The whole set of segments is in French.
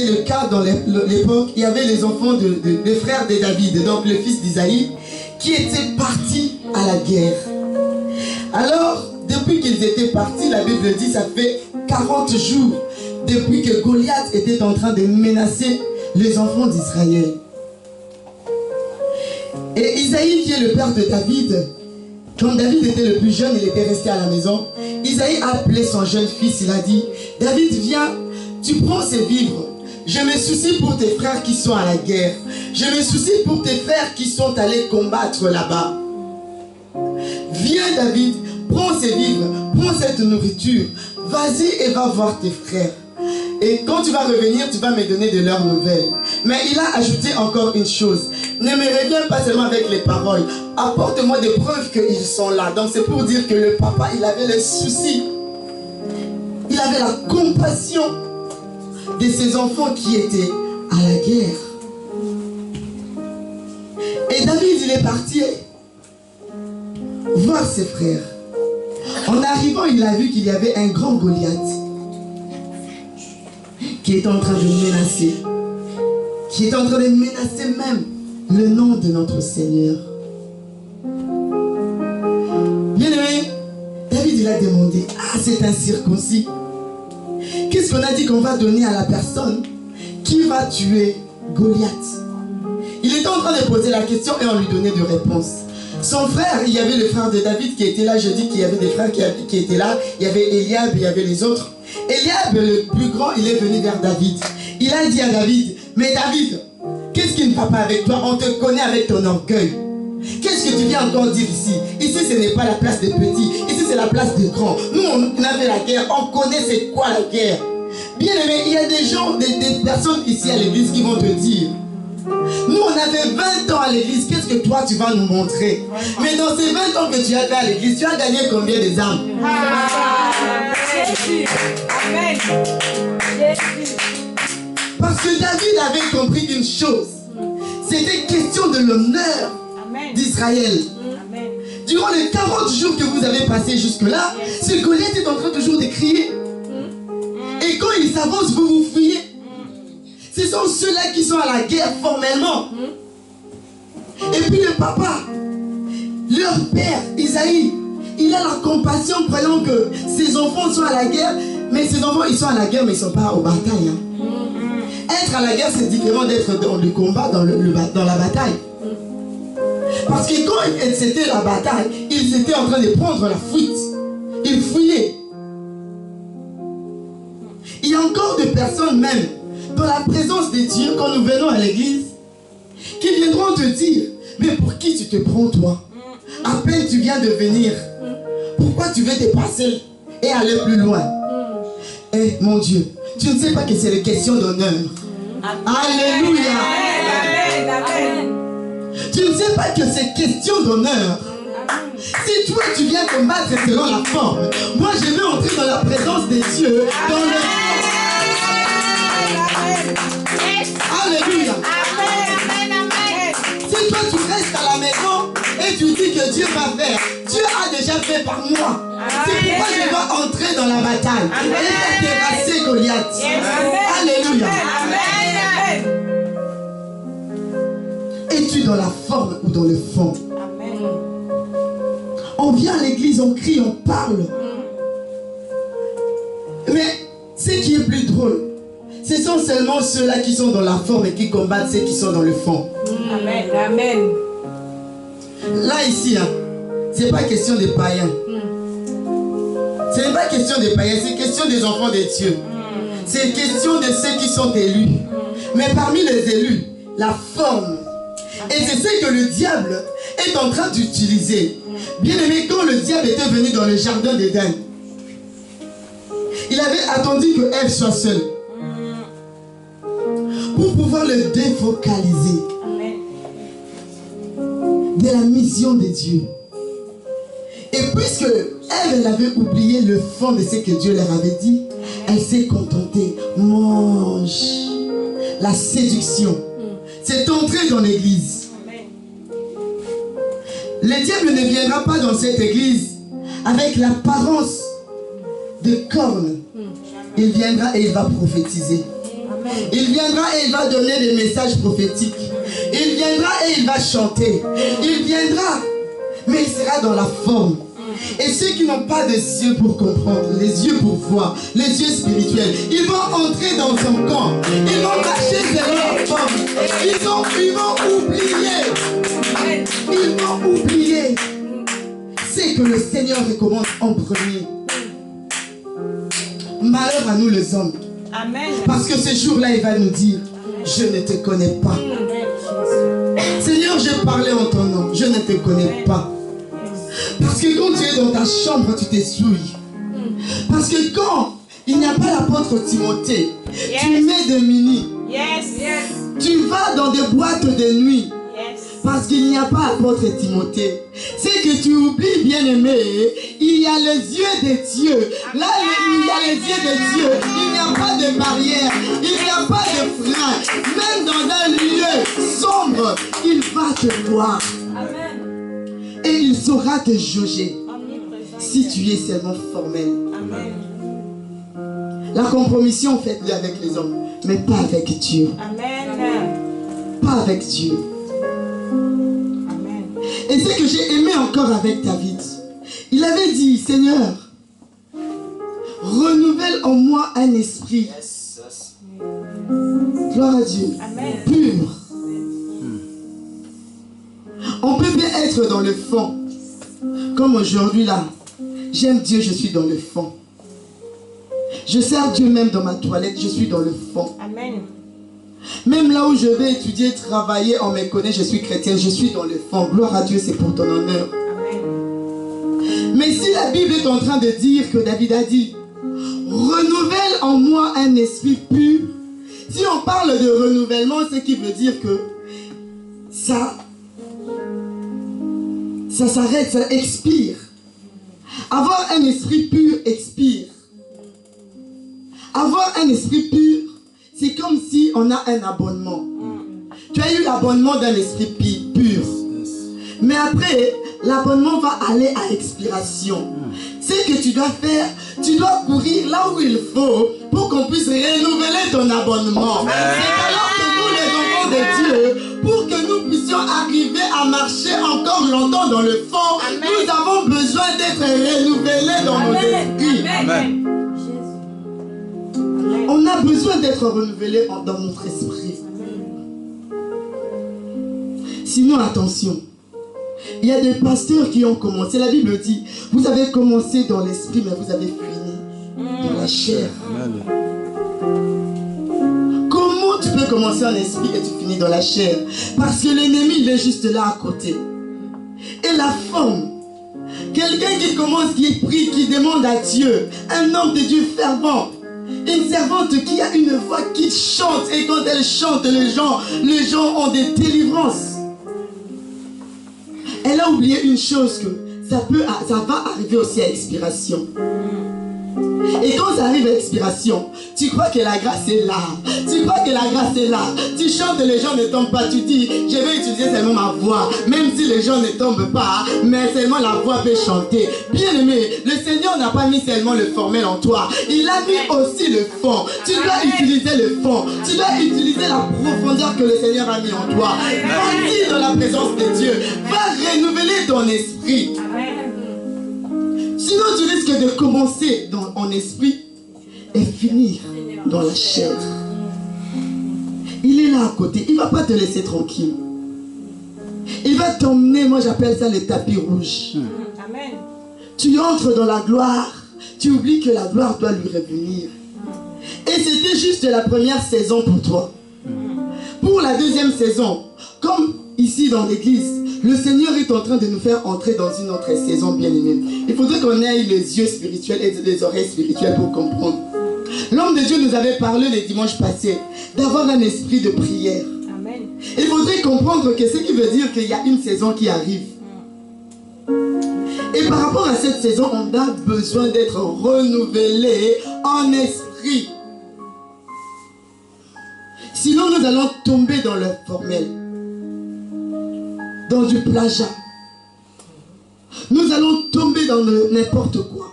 était le cas dans l'époque, il y avait les enfants des frères de David, donc le fils d'Isaïe, qui étaient partis à la guerre. Alors, depuis qu'ils étaient partis, la Bible dit, ça fait 40 jours depuis que Goliath était en train de menacer les enfants d'Israël. Et Isaïe, qui est le père de David, quand David était le plus jeune, il était resté à la maison. Isaïe a appelé son jeune fils, il a dit, David, viens, tu prends ces vivres. Je me soucie pour tes frères qui sont à la guerre. Je me soucie pour tes frères qui sont allés combattre là-bas. Viens David, prends ces vivres, prends cette nourriture. Vas-y et va voir tes frères. Et quand tu vas revenir, tu vas me donner de leurs nouvelles. Mais il a ajouté encore une chose. Ne me reviens pas seulement avec les paroles. Apporte-moi des preuves qu'ils sont là. Donc c'est pour dire que le papa, il avait le souci. Il avait la compassion de ses enfants qui étaient à la guerre. Et David, il est parti voir ses frères. En arrivant, il a vu qu'il y avait un grand Goliath qui est en train de menacer, qui est en train de menacer même le nom de notre Seigneur. Bien-aimé, David, il a demandé, ah, c'est un circoncis. Qu'est-ce qu'on a dit qu'on va donner à la personne qui va tuer Goliath? Il était en train de poser la question et on lui donnait de réponses. Son frère, il y avait le frère de David qui était là. Je dis qu'il y avait des frères qui étaient là. Il y avait Eliab, il y avait les autres. Eliab, le plus grand, il est venu vers David. Il a dit à David, mais David, qu'est-ce qui ne va pas avec toi? On te connaît avec ton orgueil. Qu'est-ce que tu viens encore dire ici? Ici, ce n'est pas la place des petits. Ici, c'est la place des grands. Nous, on avait la guerre. On connaît c'est quoi la guerre. Bien aimé, il y a des gens, des personnes ici à l'église qui vont te dire, nous, on avait 20 ans à l'église. Qu'est-ce que toi, tu vas nous montrer? Mais dans ces 20 ans que tu as fait à l'église, tu as gagné combien des âmes? Jésus. Amen. Jésus. Parce que David avait compris une chose. C'était question de l'honneur d'Israël. Durant les 40 jours que vous avez passés jusque-là, ce Goliath est en train toujours de crier. Et quand il s'avance, vous vous fuyez. Ce sont ceux-là qui sont à la guerre formellement. Et puis le papa, leur père, Isaïe, il a la compassion, croyant que ses enfants sont à la guerre. Mais ses enfants, ils sont à la guerre, mais ils ne sont pas aux batailles. Être à la guerre, c'est différent d'être dans le combat, dans la bataille. Parce que quand c'était la bataille, ils étaient en train de prendre la fuite. Ils fuyaient. Il y a encore des personnes même, dans la présence de Dieu, quand nous venons à l'église, qui viendront te dire, mais pour qui tu te prends toi? À peine tu viens de venir. Pourquoi tu veux te passer et aller plus loin? Eh mon Dieu, tu ne sais pas que c'est une question d'honneur. Alléluia. Amen. Tu ne sais pas que c'est question d'honneur. Si toi tu viens combattre selon la forme, moi je vais entrer dans la présence des dieux, dans le... Alléluia. Si toi tu restes à la maison et tu dis que Dieu va faire, Dieu a déjà fait par moi. C'est pourquoi je dois entrer dans la bataille et faire terrasser Goliath. Alléluia. Es-tu dans la forme ou dans le fond? On vient à l'église, on crie, on parle. Mais ce qui est plus drôle, ce sont seulement ceux-là qui sont dans la forme et qui combattent ceux qui sont dans le fond. Amen. Amen. Là, ici, hein, ce n'est pas question des païens. Ce n'est pas question des païens, c'est question des enfants de Dieu. C'est question de ceux qui sont élus. Mais parmi les élus, la forme. Et c'est ce que le diable est en train d'utiliser. Bien aimé, quand le diable était venu dans le jardin d'Éden, il avait attendu que Ève soit seule pour pouvoir le défocaliser de la mission de Dieu. Et puisque Ève avait oublié le fond de ce que Dieu leur avait dit, elle s'est contentée. Mange. La séduction. C'est entrer dans l'église. Le diable ne viendra pas dans cette église avec l'apparence de cornes. Il viendra et il va prophétiser. Il viendra et il va donner des messages prophétiques. Il viendra et il va chanter. Il viendra, mais il sera dans la forme. Et ceux qui n'ont pas de yeux pour comprendre, les yeux pour voir, les yeux spirituels, ils vont entrer dans son camp. Ils vont marcher vers leur forme. Ils vont oublier. Ils vont oublier. C'est que le Seigneur recommande en premier. Malheur à nous les hommes. Amen. Parce que ce jour-là, il va nous dire, je ne te connais pas. Seigneur, je parlais en ton nom, je ne te connais pas. Parce que quand tu es dans ta chambre, tu t'essouilles. Parce que quand il n'y a pas l'apôtre Timothée, tu mets des mini. Tu vas dans des boîtes de nuit. Parce qu'il n'y a pas apôtre Timothée. C'est que tu oublies, bien-aimé, il y a les yeux de Dieu. Là, il y a les yeux de Dieu. Il n'y a pas de barrière. Il n'y a pas de frein. Même dans un lieu sombre, il va te voir. Et il saura te jauger. Si tu es seulement formel. La compromission, faites-le avec les hommes. Mais pas avec Dieu. Pas avec Dieu. Et ce que j'ai aimé encore avec David, il avait dit, Seigneur, renouvelle en moi un esprit. Gloire à Dieu. Pur. On peut bien être dans le fond. Comme aujourd'hui là, j'aime Dieu, je suis dans le fond. Je sers Dieu même dans ma toilette, je suis dans le fond. Amen. Même là où je vais étudier, travailler, on me connaît, je suis chrétienne, je suis dans le fond. Gloire à Dieu, c'est pour ton honneur. Amen. Mais si la Bible est en train de dire que David a dit, renouvelle en moi un esprit pur. Si on parle de renouvellement, c'est qui veut dire que ça s'arrête, ça expire. Avoir un esprit pur expire. Avoir un esprit pur, c'est comme si on a un abonnement. Tu as eu l'abonnement d'un esprit pur. Mais après, l'abonnement va aller à expiration. Ce que tu dois faire, tu dois courir là où il faut pour qu'on puisse renouveler ton abonnement. C'est alors que nous, les enfants de Dieu, pour que nous puissions arriver à marcher encore longtemps dans le fond, nous avons besoin d'être renouvelés dans nos esprits. Amen. On a besoin d'être renouvelés dans notre esprit. Sinon, attention. Il y a des pasteurs qui ont commencé. La Bible dit, vous avez commencé dans l'esprit, mais vous avez fini dans la chair. Comment tu peux commencer en esprit et tu finis dans la chair? Parce que l'ennemi, il est juste là à côté. Et la forme, quelqu'un qui commence, qui prie, qui demande à Dieu, un homme de Dieu fervent, une servante qui a une voix qui chante, et quand elle chante, les gens ont des délivrances. Elle a oublié une chose, que ça va arriver aussi à expiration. Et quand ça arrive à expiration, tu crois que la grâce est là. Tu crois que la grâce est là. Tu chantes et les gens ne tombent pas. Tu dis, je vais utiliser seulement ma voix. Même si les gens ne tombent pas, mais seulement la voix peut chanter. Bien aimé, le Seigneur n'a pas mis seulement le formel en toi. Il a mis aussi le fond. Tu dois utiliser le fond. Tu dois utiliser la profondeur que le Seigneur a mis en toi. Va-t-il dans la présence de Dieu. Va renouveler ton esprit. Sinon, tu risques de commencer en esprit et finir dans la chair. Il est là à côté. Il ne va pas te laisser tranquille. Il va t'emmener, moi j'appelle ça le tapis rouge. Amen. Tu entres dans la gloire. Tu oublies que la gloire doit lui revenir. Et c'était juste la première saison pour toi. Pour la deuxième saison, comme ici dans l'église, le Seigneur est en train de nous faire entrer dans une autre saison bien-aimée. Il faudrait qu'on ait les yeux spirituels et les oreilles spirituelles pour comprendre. L'homme de Dieu nous avait parlé les dimanches passés d'avoir un esprit de prière. Amen. Il faudrait comprendre que ce qui veut dire qu'il y a une saison qui arrive. Et par rapport à cette saison, on a besoin d'être renouvelé en esprit. Sinon, nous allons tomber dans le formel. Dans du plagiat. Nous allons tomber dans n'importe quoi.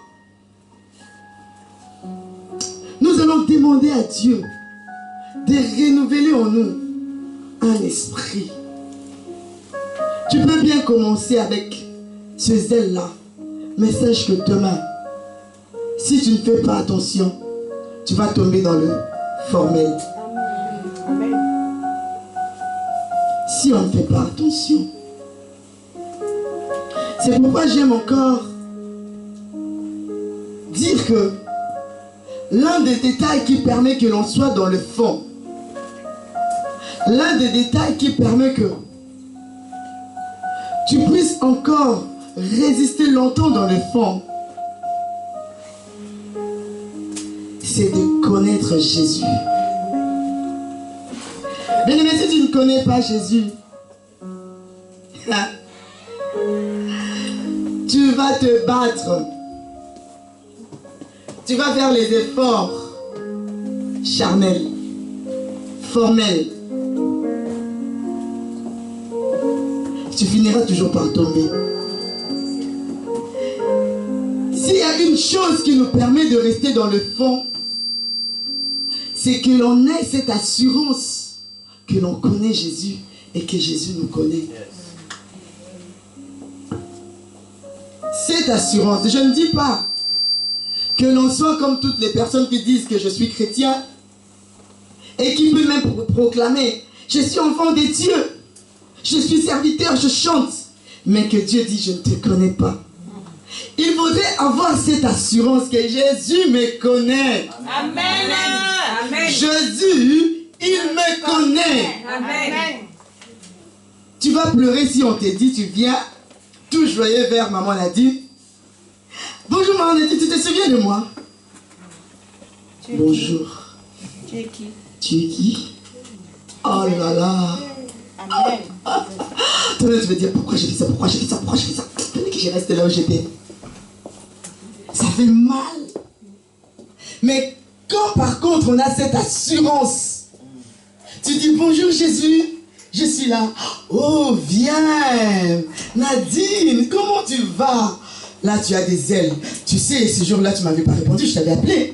Nous allons demander à Dieu de renouveler en nous un esprit. Tu peux bien commencer avec ce zèle-là, mais sache que demain, si tu ne fais pas attention, tu vas tomber dans le formel. Amen. Si on ne fait pas attention. C'est pourquoi j'aime encore dire que l'un des détails qui permet que l'on soit dans le fond, l'un des détails qui permet que tu puisses encore résister longtemps dans le fond, c'est de connaître Jésus. Bien aimé, si tu ne connais pas Jésus, tu vas te battre. Tu vas faire les efforts charnels, formels. Tu finiras toujours par tomber. S'il y a une chose qui nous permet de rester dans le fond, c'est que l'on ait cette assurance que l'on connaît Jésus et que Jésus nous connaît. Cette assurance, je ne dis pas que l'on soit comme toutes les personnes qui disent que je suis chrétien et qui peut même proclamer je suis enfant de Dieu, je suis serviteur, je chante, mais que Dieu dit je ne te connais pas. Il faudrait avoir cette assurance que Jésus me connaît. Amen. Amen. Jésus, il me connaît. Amen. Tu vas pleurer si on te dit tu viens tout joyeux vers maman Nadine. Bonjour maman Nadine, tu te souviens de moi? Bonjour. Tu es qui? Tu es qui? Oh là là. Amen. Toi tu veux dire pourquoi j'ai fait ça, pourquoi j'ai fait ça, pourquoi j'ai fait ça. Tenez que j'ai resté là où j'étais. Ça fait mal. Mais quand par contre on a cette assurance, tu dis bonjour Jésus, je suis là. Oh viens Nadine, comment tu vas? Là tu as des ailes. Tu sais, ce jour-là tu m'avais pas répondu, je t'avais appelé.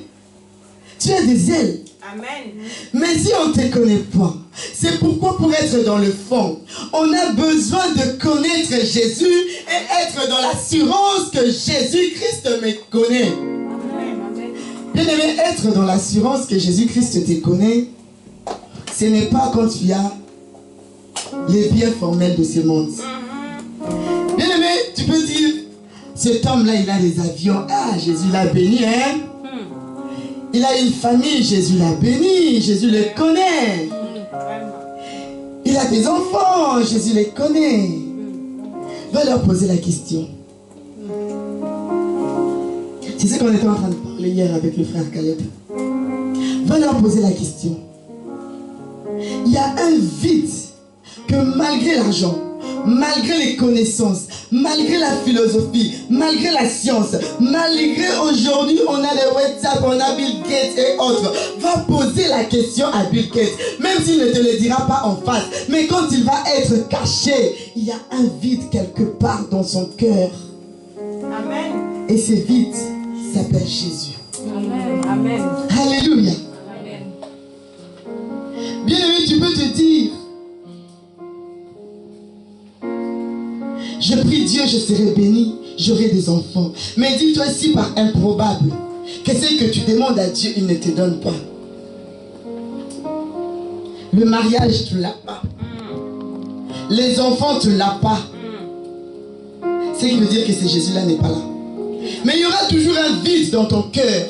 Tu as des ailes. Amen. Mais si on ne te connaît pas, c'est pourquoi pour être dans le fond, on a besoin de connaître Jésus et être dans l'assurance que Jésus-Christ me connaît. Amen. Bien aimé, être dans l'assurance que Jésus-Christ te connaît, ce n'est pas quand tu as les biens formels de ce monde. Bien aimé, tu peux dire, cet homme-là, il a des avions. Ah, Jésus l'a béni, hein? Il a une famille, Jésus l'a béni, Jésus le connaît. Il a des enfants, Jésus les connaît. Va leur poser la question. C'est ce qu'on était en train de parler hier avec le frère Caleb. Va leur poser la question. Il y a un vide que malgré l'argent, malgré les connaissances, malgré la philosophie, malgré la science, malgré aujourd'hui on a les WhatsApp, on a Bill Gates et autres, va poser la question à Bill Gates, même s'il ne te le dira pas en face, mais quand il va être caché, il y a un vide quelque part dans son cœur. Amen. Et ce vide s'appelle Jésus. Amen. Amen. Alléluia. Amen. Bien aimé, tu peux te dire, je prie Dieu, je serai béni, j'aurai des enfants. Mais dis-toi si par improbable, que ce que tu demandes à Dieu, il ne te donne pas. Le mariage, tu ne l'as pas. Les enfants, tu ne l'as pas. Ce qui veut dire que ce Jésus-là n'est pas là. Mais il y aura toujours un vide dans ton cœur.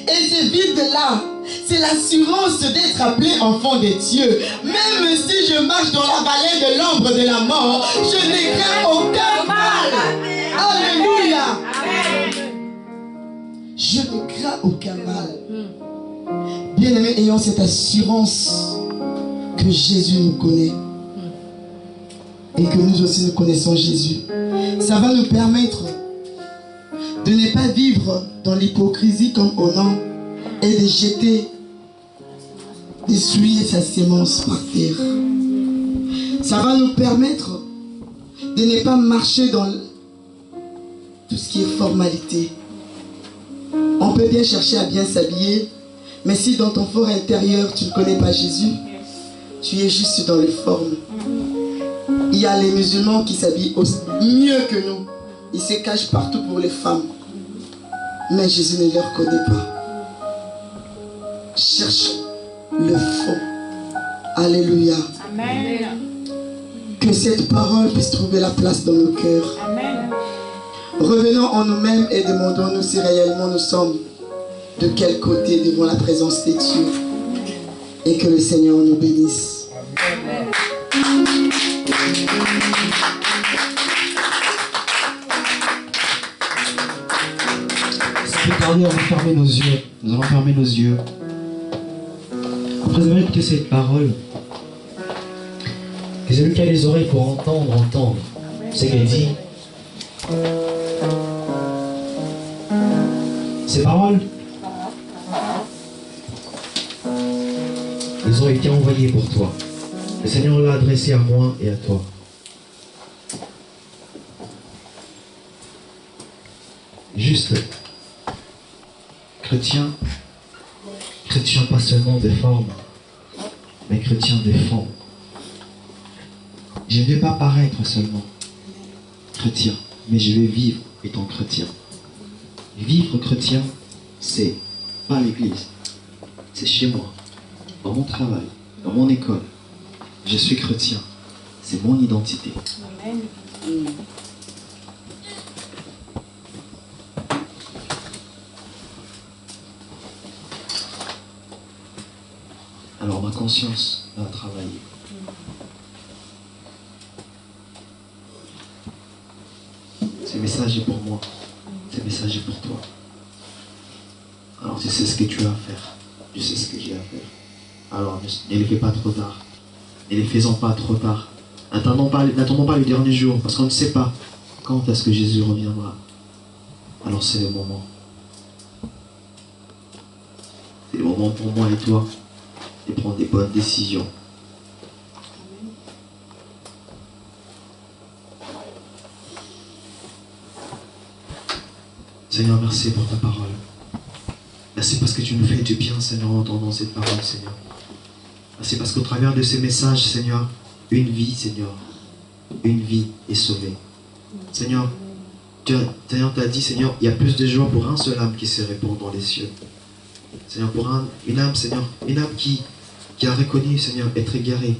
Et ce vide-là, c'est l'assurance d'être appelé enfant de Dieu. Même si je marche dans la vallée de l'ombre de la mort, je ne crains aucun mal. Alléluia. Je ne crains aucun mal. Bien-aimés, ayons cette assurance que Jésus nous connaît. Et que nous aussi nous connaissons Jésus. Ça va nous permettre de ne pas vivre dans l'hypocrisie comme Onan et de jeter, d'essuyer sa sémence par terre. Ça va nous permettre de ne pas marcher dans tout ce qui est formalité. On peut bien chercher à bien s'habiller, Mais si dans ton fort intérieur, tu ne connais pas Jésus, tu es juste dans les formes. Il y a les musulmans qui s'habillent mieux que nous. Ils se cachent partout pour les femmes. Mais Jésus ne les reconnaît pas. Cherche le fond. Alléluia. Amen. Que cette parole puisse trouver la place dans nos cœurs. Amen. Revenons en nous-mêmes et demandons-nous si réellement nous sommes de quel côté devant la présence des dieux. Et que le Seigneur nous bénisse. Amen. On va fermer nos yeux. Nous allons fermer nos yeux. Après avoir écouté cette parole, que celui qui a les oreilles pour entendre ce qu'elle dit. Ces paroles, ils ont été envoyées pour toi. Le Seigneur l'a adressé à moi et à toi. Juste, chrétien pas seulement de forme, mais chrétien de fond. Je ne vais pas paraître seulement chrétien, mais je vais vivre étant chrétien. Vivre chrétien, c'est pas l'église, c'est chez moi, dans mon travail, dans mon école. Je suis chrétien, c'est mon identité. Amen. Alors ma conscience va travailler. Ce message est pour moi, ce message est pour toi. Alors tu sais ce que tu as à faire, je sais ce que j'ai à faire. Alors ne les fais pas trop tard, ne les faisons pas trop tard. N'attendons pas le dernier jour, parce qu'on ne sait pas quand est-ce que Jésus reviendra. Alors c'est le moment. C'est le moment pour moi et toi de prendre des bonnes décisions. Seigneur, merci pour ta parole. Merci parce que tu nous fais du bien, Seigneur, en entendant cette parole, Seigneur. Merci parce qu'au travers de ces messages, Seigneur, une vie, Seigneur, une vie est sauvée. Seigneur, Seigneur t'a dit, Seigneur, il y a plus de joie pour un seul âme qui se répand dans les cieux. Seigneur, pour une âme, Seigneur, une âme qui a reconnu, Seigneur, être égarée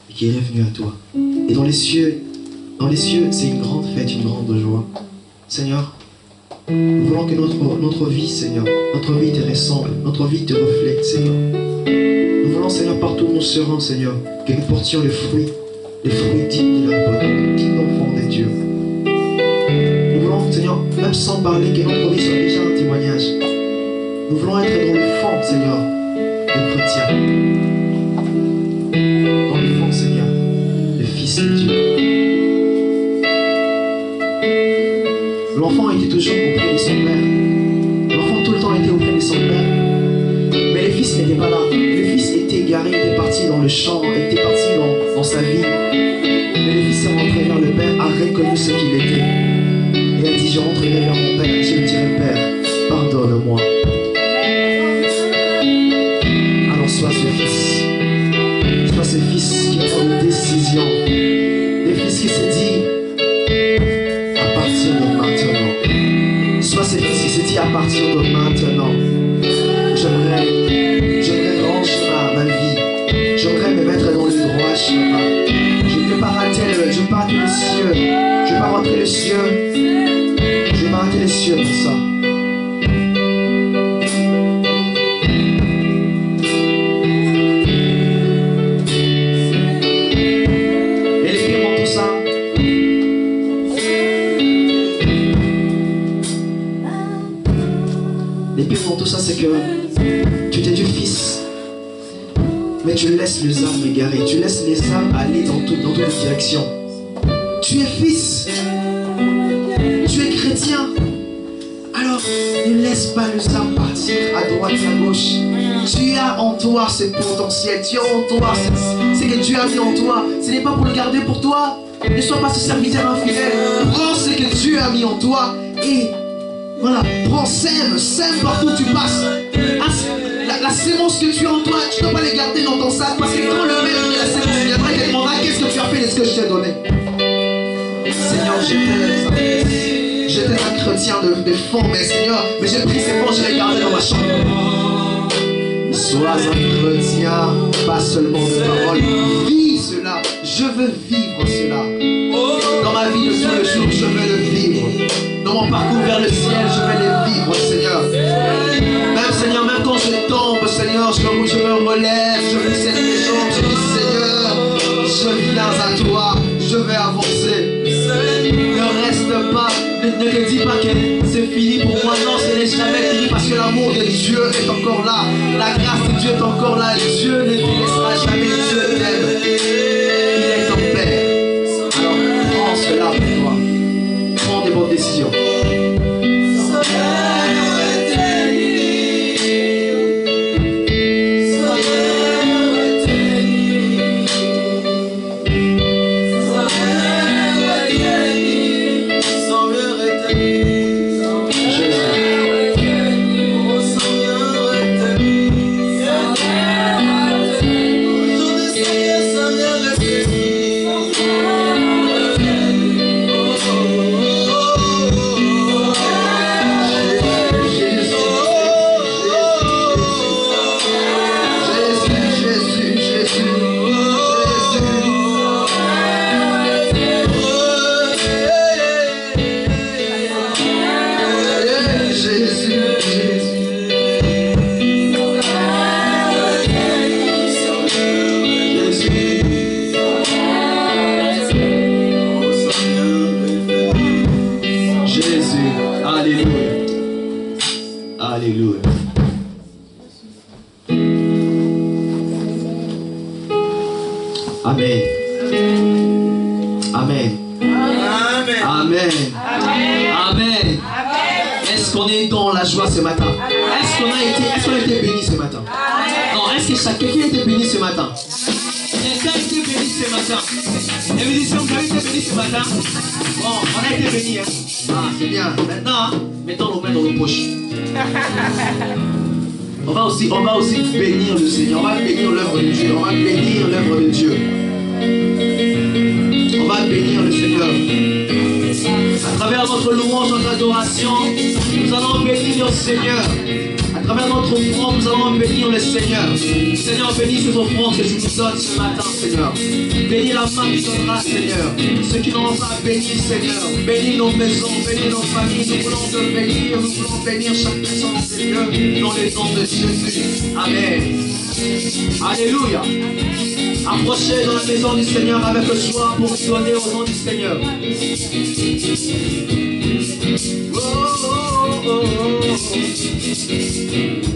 et qui est revenue à toi. Et dans les cieux, c'est une grande fête, une grande joie. Seigneur, nous voulons que notre vie, Seigneur, notre vie te ressemble, notre vie te reflète, Seigneur. Nous voulons, Seigneur, partout où nous serons, Seigneur, que nous portions les fruits dignes de la bonne, dignes d'enfants de Dieu. Nous voulons, Seigneur, même sans parler, que notre vie soit déjà un témoignage. Nous voulons être dans le fond, Seigneur, de chrétiens. Dans le fond, Seigneur, le Fils de Dieu. L'enfant était toujours auprès de son père. L'enfant tout le temps était auprès de son père. Mais le fils n'était pas là. Le fils était égaré, il était parti dans le champ, il était parti dans sa vie. Mais le fils est rentré vers le père, a reconnu ce qu'il était. Et a dit, je rentrerai vers mon père, je lui dirai, Père, pardonne-moi. Alors sois ce fils. Sois ce fils qui prend une décision. Le fils qui se dit, à partir de maintenant. Sois ce fils qui se dit, à partir de maintenant, j'aimerais ranger ma vie. J'aimerais me mettre dans le droit chemin. Je ne vais pas rater les cieux. Je ne vais pas rentrer les cieux. Je vais pas rater les cieux pour ça. Tout ça, c'est que tu t'es du fils, mais tu laisses les âmes égarées, tu laisses les âmes aller dans toutes les directions. Tu es fils, tu es chrétien, alors ne laisse pas les âmes partir à droite et à gauche. Tu as en toi ce potentiel, tu as en toi ce que Dieu a mis en toi. Ce n'est pas pour le garder pour toi. Ne sois pas ce serviteur infidèle. Prends ce que Dieu a mis en toi et voilà, prends, sème partout où tu passes. la sémence que tu as en toi, tu ne dois pas les garder dans ton sac. Parce que quand le maître de la sémence viendra, il te demandera qu'est-ce que tu as fait de ce que je t'ai donné. Seigneur, j'étais un chrétien de fond, mais Seigneur, mais j'ai pris ces fonds, je les gardé dans ma chambre. Sois un chrétien, pas seulement de parole. Vis cela, je veux vivre cela. Dans ma vie de tous les jours, je veux le vivre. Dans mon parcours vers le ciel, je vais le vivre, Seigneur. Même Seigneur, même quand je tombe, Seigneur, je me relève, je me serre les jambes, je dis Seigneur, je viens à toi, je vais avancer. Ne reste pas, ne te dis pas que c'est fini pour moi, non, ce n'est jamais fini parce que l'amour de Dieu est encore là, la grâce de Dieu est encore là, Dieu ne te laissera jamais, Dieu t'aime, il est ton Père. Alors prends cela pour toi, prends des bonnes décisions. Alléluia. Amen. Amen. Amen. Amen. Est-ce qu'on est dans la joie ce matin? Est-ce qu'on a été béni ce matin? Non, est-ce que quelqu'un a été béni ce matin? Quelqu'un a été béni ce matin? Les musiciens, vous avez été béni ce matin? Bon, on a été béni. Hein? Ah, c'est bien. Maintenant, mettons nos mains dans nos poches. On va aussi bénir le Seigneur. On va bénir l'œuvre de Dieu. On va bénir l'œuvre de Dieu. On va bénir le Seigneur. À travers notre louange, notre adoration, nous allons bénir le Seigneur. À travers notre offrande, nous allons bénir le Seigneur. Seigneur, bénis ces offrandes que tu nous donnes ce matin, Seigneur. Bénis la main qui donnera, Seigneur. Ceux qui n'ont pas béni, Seigneur. Bénis nos maisons, bénis nos familles. Nous voulons te bénir, nous voulons bénir chaque personne, Seigneur, dans le nom de Jésus. Amen. Alléluia. Approchez dans la maison du Seigneur avec joie pour donner au nom du Seigneur. Oh, oh, oh, oh.